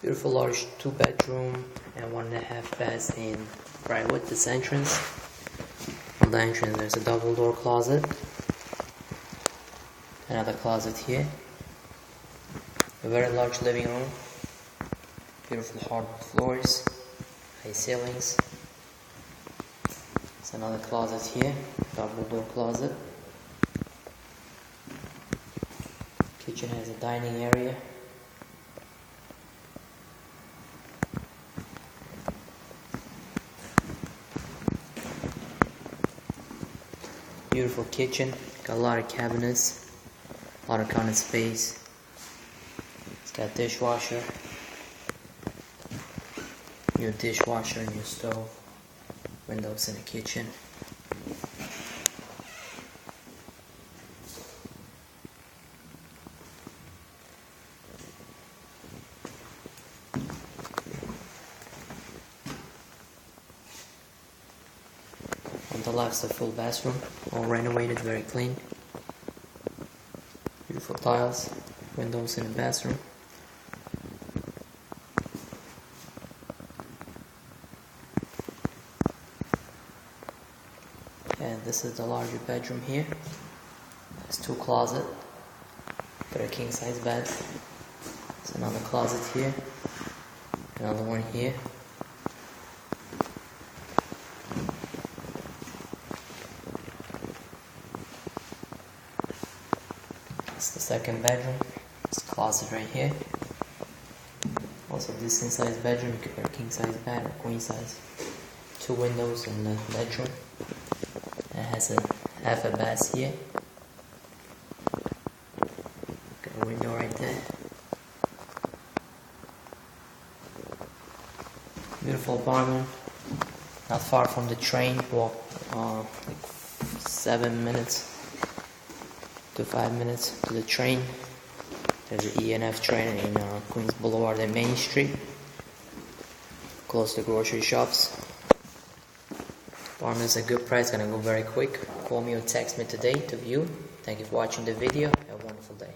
Beautiful large 2-bedroom and 1.5 baths in Briarwood. This entrance. On the entrance there's a double door closet. Another closet here. A very large living room. Beautiful hardwood floors. High ceilings. There's another closet here. Double door closet. Kitchen has a dining area. Beautiful kitchen, got a lot of cabinets, a lot of counter space. It's got dishwasher, new dishwasher, new stove, windows in the kitchen. On the left's a full bathroom, all renovated, very clean. Beautiful tiles, windows in the bathroom. And this is the larger bedroom here. There's 2 closets, got a king size bed. There's another closet here, another one here. It's the second bedroom. It's a closet right here. Also decent sized bedroom. You could put a king size bed or queen size. 2 windows in the bedroom. It has a half a bath here. Got a window right there. Beautiful apartment. Not far from the train. Walk like 7 minutes to 5 minutes to the train. There's an E&F train in Queens Boulevard and Main Street, close to grocery shops. Apartment's a good price, gonna go very quick. Call me or text me today to view. Thank you for watching the video. Have a wonderful day.